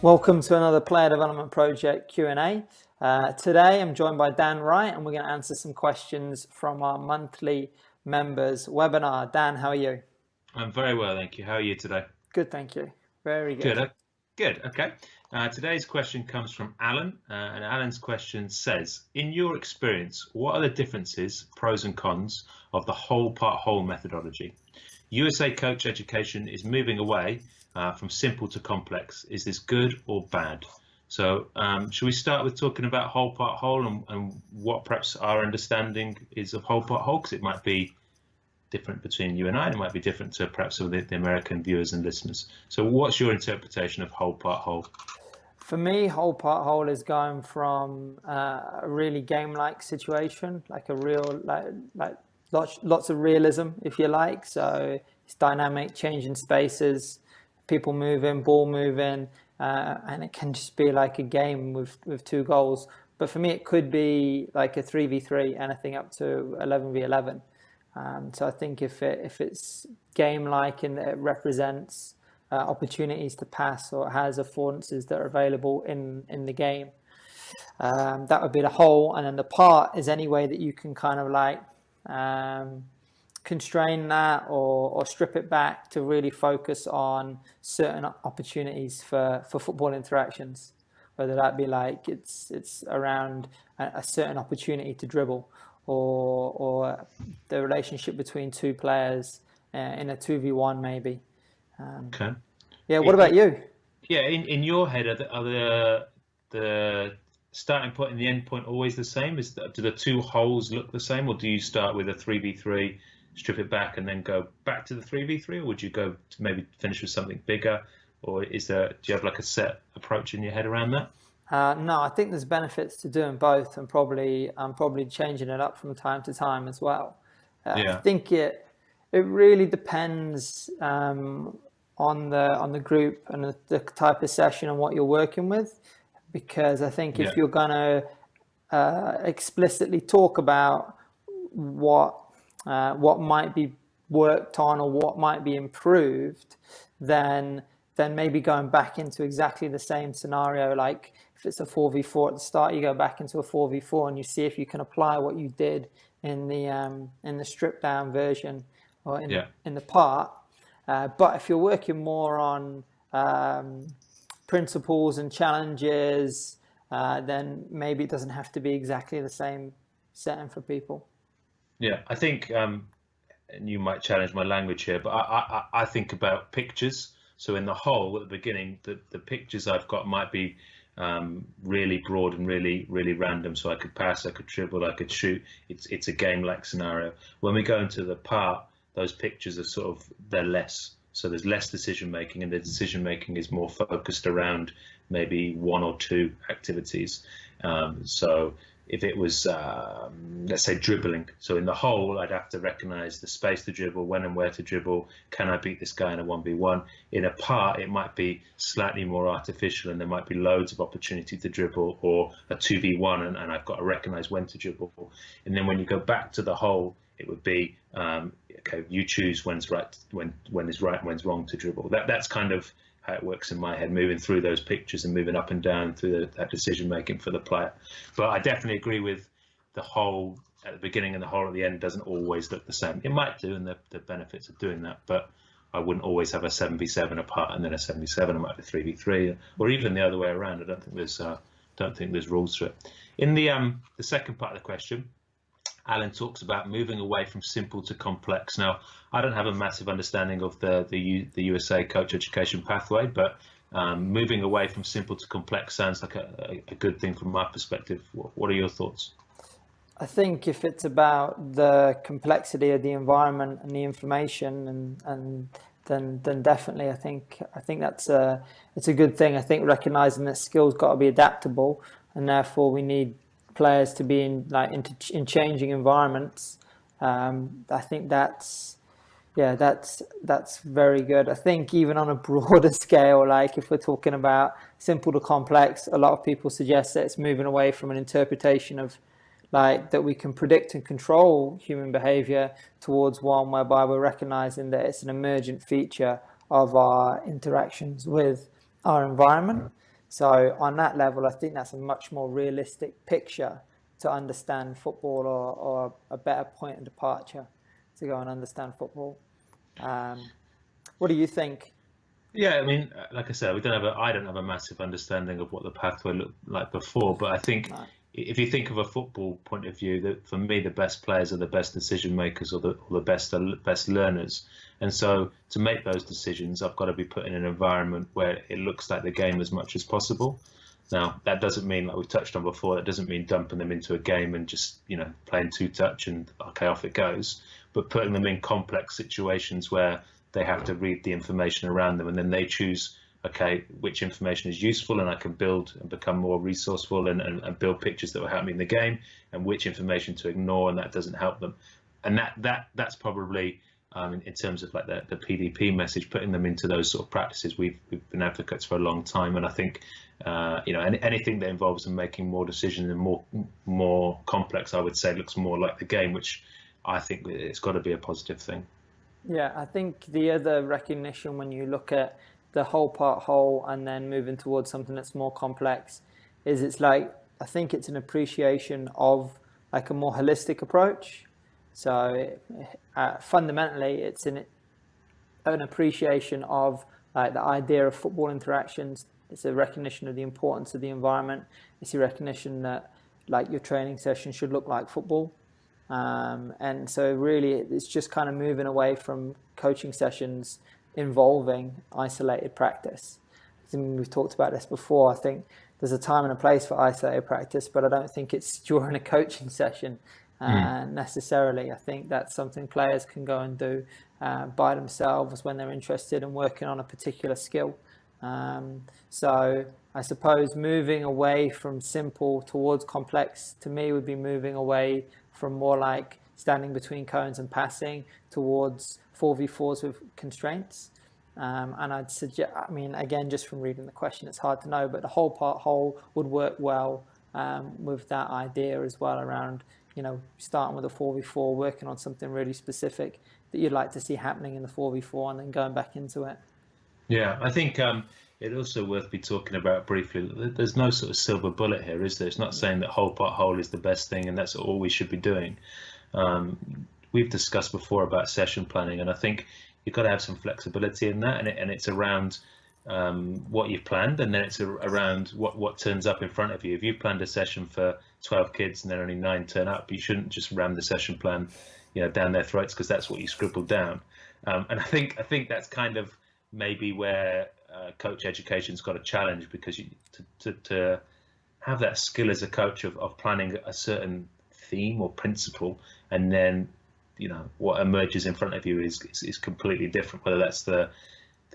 Welcome to another Player Development Project Q&A. Today I'm joined by Dan Wright and we're going to answer some questions from our monthly members webinar. Dan, how are you? I'm very well, thank you. How are you today? Good, thank you. Very good. Good. Okay. Today's question comes from Alan, and Alan's question says, in your experience, what are the differences, pros and cons, of the whole part whole methodology? USA coach education is moving away from simple to complex. Is this good or bad? So should we start with talking about whole part whole and what perhaps our understanding is of whole part whole, because it might be different between you and I, and it might be different to perhaps some of the American viewers and listeners. So what's your interpretation of whole part whole? For me, whole part whole is going from a really game-like situation, like a real, like lots of realism, if you like. So it's dynamic, changing spaces, people moving, ball moving, and it can just be like a game with two goals. But for me, it could be like a 3v3, anything up to 11v11. So I think if it's game-like and it represents opportunities to pass, or it has affordances that are available in the game, that would be the whole. And then the part is any way that you can kind of like constrain that or strip it back to really focus on certain opportunities for football interactions, whether that be like it's around a certain opportunity to dribble, or the relationship between two players in a 2v1 maybe. Okay. Yeah, what about you? Yeah, in your head, are the starting point and the end point always the same? Do the two holes look the same, or do you start with a 3v3, strip it back, and then go back to the 3v3, or would you go to maybe finish with something bigger, or do you have like a set approach in your head around that? No, I think there's benefits to doing both, and I'm probably changing it up from time to time as well. Yeah. I think it really depends on the group and the type of session and what you're working with, because I think if you're going to explicitly talk about what might be worked on or what might be improved, then maybe going back into exactly the same scenario, like if it's a 4v4 at the start, you go back into a 4v4 and you see if you can apply what you did in the stripped down version or in the part. But if you're working more on principles and challenges, then maybe it doesn't have to be exactly the same setting for people. Yeah, I think, and you might challenge my language here, but I think about pictures. So in the whole, at the beginning, the pictures I've got might be really broad and really random. So I could pass, I could dribble, I could shoot. It's a game-like scenario. When we go into the part, those pictures are they're less. So there's less decision making, and the decision making is more focused around maybe one or two activities. So if it was, let's say, dribbling, so in the whole, I'd have to recognize the space to dribble, when and where to dribble. Can I beat this guy in a 1v1? In a part, it might be slightly more artificial, and there might be loads of opportunity to dribble, or a 2v1, and I've got to recognize when to dribble. And then when you go back to the whole, it would be, okay, you choose when is right and when's wrong to dribble. That's kind of how it works in my head, moving through those pictures and moving up and down through that decision making for the player. But I definitely agree with the whole at the beginning and the whole at the end doesn't always look the same. It might do, and the benefits of doing that, but I wouldn't always have a 7v7 apart and then a 7v7. It might be 3v3, or even the other way around. I don't think there's rules to it. In the second part of the question, Alan talks about moving away from simple to complex. Now, I don't have a massive understanding of the USA coach education pathway, but moving away from simple to complex sounds like a good thing from my perspective. What are your thoughts? I think if it's about the complexity of the environment and the information, and then definitely I think it's a good thing. I think recognizing that skills got to be adaptable, and therefore we need players to be in changing environments. I think that's very good. I think even on a broader scale, like if we're talking about simple to complex, a lot of people suggest that it's moving away from an interpretation of like that we can predict and control human behavior towards one whereby we're recognizing that it's an emergent feature of our interactions with our environment. So on that level, I think that's a much more realistic picture to understand football, or a better point of departure to go and understand football. What do you think? Yeah, I mean, like I said, I don't have a massive understanding of what the pathway looked like before, but I think No. if you think of a football point of view, that for me the best players are the best decision makers, or the best learners. And so to make those decisions, I've got to be put in an environment where it looks like the game as much as possible. Now, that doesn't mean, like we've touched on before, that doesn't mean dumping them into a game and just, playing two touch and okay, off it goes, but putting them in complex situations where they have to read the information around them, and then they choose, okay, which information is useful and I can build and become more resourceful and build pictures that will help me in the game, and which information to ignore and that doesn't help them. And that's probably in terms of like the PDP message, putting them into those sort of practices. We've been advocates for a long time, and I think anything that involves them making more decisions and more complex, I would say, looks more like the game, which I think it's got to be a positive thing. Yeah, I think the other recognition when you look at the whole part whole and then moving towards something that's more complex is I think it's an appreciation of like a more holistic approach. So fundamentally, it's an appreciation of like the idea of football interactions. It's a recognition of the importance of the environment. It's a recognition that like your training session should look like football. And so really it's just kind of moving away from coaching sessions involving isolated practice. I mean, we've talked about this before. I think there's a time and a place for isolated practice, but I don't think it's during a coaching session necessarily. I think that's something players can go and do by themselves when they're interested in working on a particular skill. So I suppose moving away from simple towards complex to me would be moving away from more like standing between cones and passing towards 4v4s with constraints. And I'd suggest, I mean, again, just from reading the question, it's hard to know, but the whole part whole would work well with that idea as well around, starting with a 4v4, working on something really specific that you'd like to see happening in the 4v4 and then going back into it. Yeah, I think it's also worth me talking about briefly. There's no sort of silver bullet here, is there? It's not saying that whole part whole is the best thing and that's all we should be doing. We've discussed before about session planning, and I think you've got to have some flexibility in that, and it's around what you've planned, and then it's around what turns up in front of you. If you've planned a session for 12 kids and then only 9 turn up, you shouldn't just ram the session plan down their throats because that's what you scribbled down. And I think that's kind of maybe where coach education's got a challenge, because to have that skill as a coach of planning a certain theme or principle, and then what emerges in front of you is completely different, whether that's the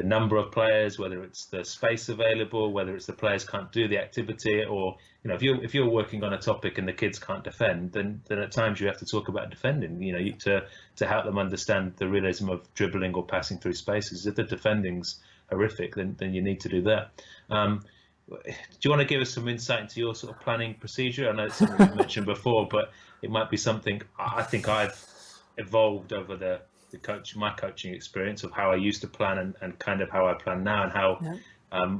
number of players, whether it's the space available, whether it's the players can't do the activity, or if you're working on a topic and the kids can't defend, then at times you have to talk about defending, to help them understand the realism of dribbling or passing through spaces. If the defending's horrific, then you need to do that. Do you want to give us some insight into your sort of planning procedure? I know it's something you've mentioned before, but it might be something I think I've evolved over my coaching experience of how I used to plan and kind of how I plan now, and how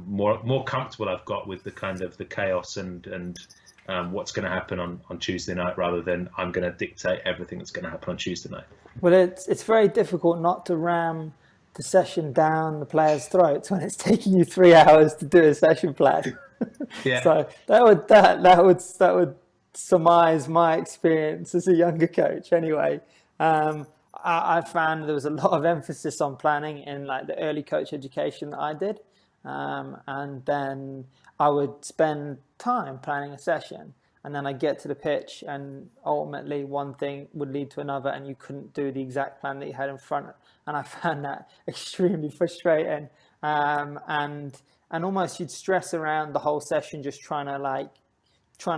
more comfortable I've got with the kind of the chaos and what's going to happen on Tuesday night, rather than I'm going to dictate everything that's going to happen on Tuesday night. Well, it's very difficult not to ram the session down the players' throats when it's taking you 3 hours to do a session plan. Yeah. So that would surmise my experience as a younger coach. Anyway, I found there was a lot of emphasis on planning in like the early coach education that I did, and then I would spend time planning a session. And then I get to the pitch, and ultimately one thing would lead to another, and you couldn't do the exact plan that you had in front. And I found that extremely frustrating. And almost you'd stress around the whole session, just trying to It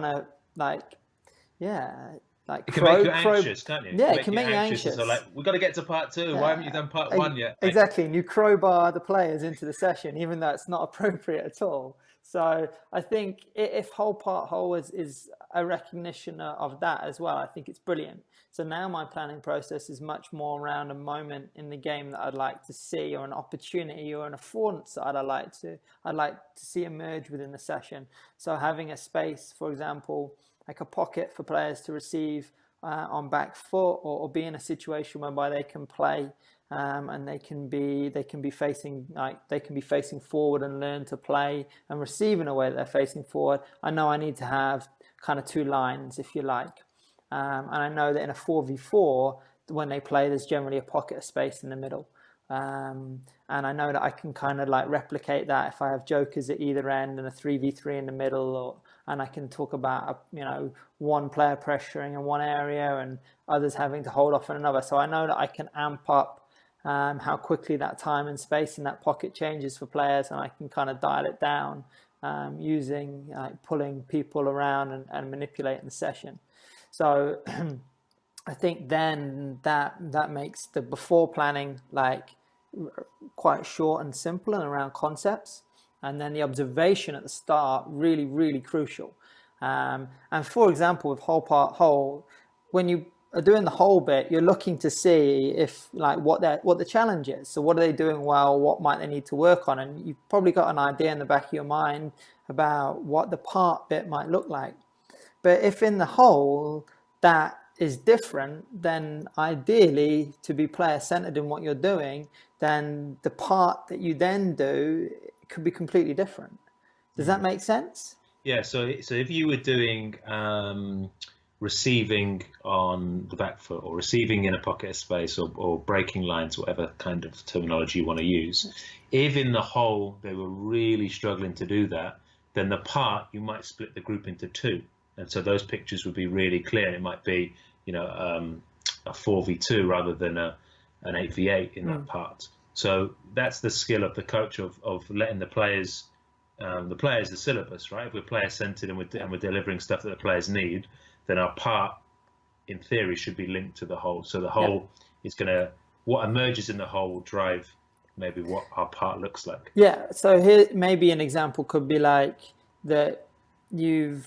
can make you anxious, can't you? Yeah, it can make you anxious. So like, we've got to get to part 2. Why haven't you done part 1 yet? Exactly, and you crowbar the players into the session, even though it's not appropriate at all. So I think if whole part whole is a recognition of that as well. I think it's brilliant. So now my planning process is much more around a moment in the game that I'd like to see, or an opportunity or an affordance that I'd like to see emerge within the session. So having a space, for example, like a pocket for players to receive on back foot, or be in a situation whereby they can play and they can be facing forward and learn to play and receive in a way that they're facing forward. I know I need to have kind of two lines, if you like, and I know that in a 4v4, when they play, there's generally a pocket of space in the middle. And I know that I can kind of like replicate that if I have jokers at either end and a 3v3 in the middle, and I can talk about, one player pressuring in one area and others having to hold off in another. So I know that I can amp up how quickly that time and space in that pocket changes for players, and I can kind of dial it down using pulling people around and manipulating the session. So I think then that makes the before planning like quite short and simple and around concepts, and then the observation at the start really, really crucial. And for example, with whole, when you are doing the whole bit, you're looking to see if like what the challenge is. So what are they doing well? What might they need to work on? And you've probably got an idea in the back of your mind about what the part bit might look like. But if in the whole that is different, then ideally, to be player centered in what you're doing, then the part that you then do could be completely different. Does that make sense? Yeah. So if you were doing receiving on the back foot, or receiving in a pocket of space, or breaking lines, whatever kind of terminology you want to use, if in the whole they were really struggling to do that, then the part, you might split the group into two. And so those pictures would be really clear. It might be, a 4v2 rather than an 8v8 in that part. So that's the skill of the coach of letting the players, the syllabus, right? If we're player centered and we're delivering stuff that the players need, then our part, in theory, should be linked to the whole. So the whole is what emerges in the whole will drive maybe what our part looks like. Yeah. So here, maybe an example could be like that. You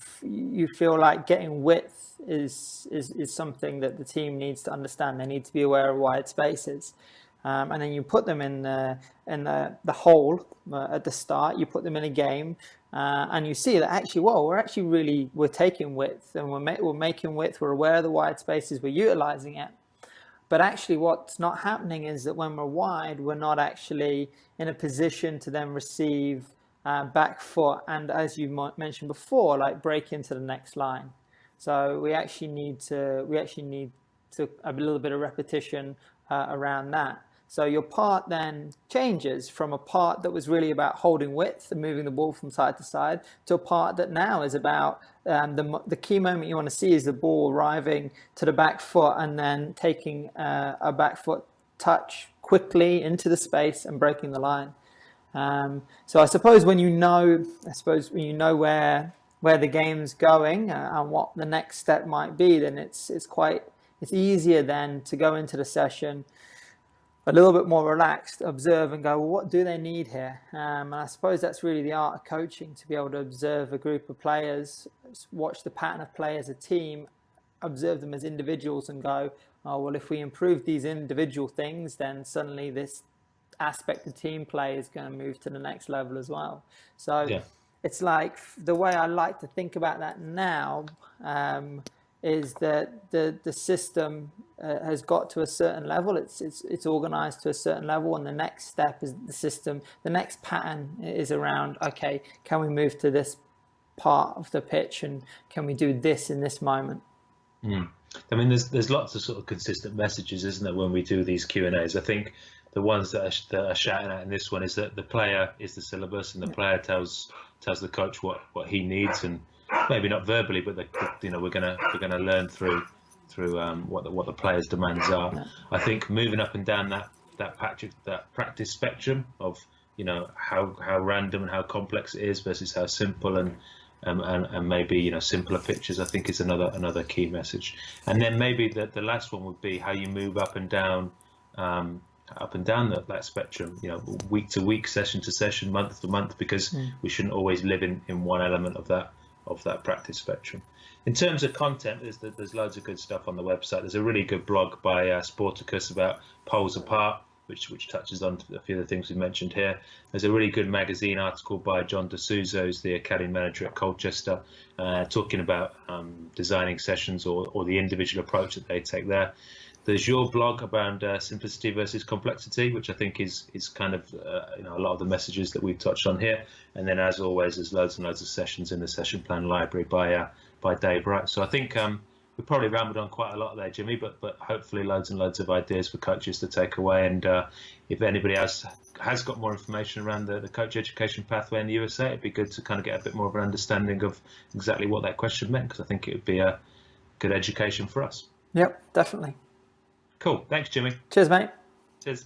feel like getting width is something that the team needs to understand. They need to be aware of wide spaces, and then you put them in the hole at the start. You put them in a game, and you see that actually, we're taking width, and we're making width. We're aware of the wide spaces. We're utilizing it. But actually, what's not happening is that when we're wide, we're not actually in a position to then receive back foot, and as you mentioned before, like break into the next line. So we actually need to a little bit of repetition around that. So your part then changes from a part that was really about holding width and moving the ball from side to side to a part that now is about the key moment you want to see is the ball arriving to the back foot and then taking a back foot touch quickly into the space and breaking the line. So I suppose when you know where the game's going and what the next step might be, then it's easier then to go into the session a little bit more relaxed, observe and go, well, what do they need here? And I suppose that's really the art of coaching, to be able to observe a group of players, watch the pattern of play as a team, observe them as individuals and go, oh, well, if we improve these individual things, then suddenly this aspect of team play is going to move to the next level as well. So it's like the way I like to think about that now is that the system has got to a certain level. It's organized to a certain level, and the next step is the system. The next pattern is around, okay, can we move to this part of the pitch, and can we do this in this moment? I mean, there's lots of sort of consistent messages, isn't there, when we do these Q&As? I think the ones that are shouting at in this one is that the player is the syllabus, and the player tells the coach what he needs, and maybe not verbally, but we're gonna learn through what the player's demands are. I think moving up and down that practice spectrum of how random and how complex it is versus how simple and maybe simpler pictures, I think is another key message. And then maybe the last one would be how you move up and down that spectrum, week to week, session to session, month to month, because we shouldn't always live in one element of that practice spectrum. In terms of content, there's loads of good stuff on the website. There's a really good blog by Sporticus about poles apart, which touches on a few of the things we mentioned here. There's a really good magazine article by John D'Souza, who's the academy manager at Colchester, talking about designing sessions or the individual approach that they take there. There's your blog around simplicity versus complexity, which I think is kind of a lot of the messages that we've touched on here. And then, as always, there's loads and loads of sessions in the session plan library by Dave Wright. So I think we probably rambled on quite a lot there, Jimmy, but hopefully loads and loads of ideas for coaches to take away. And if anybody else has got more information around the coach education pathway in the USA, it'd be good to kind of get a bit more of an understanding of exactly what that question meant, because I think it would be a good education for us. Yep, definitely. Cool. Thanks, Jimmy. Cheers, mate. Cheers.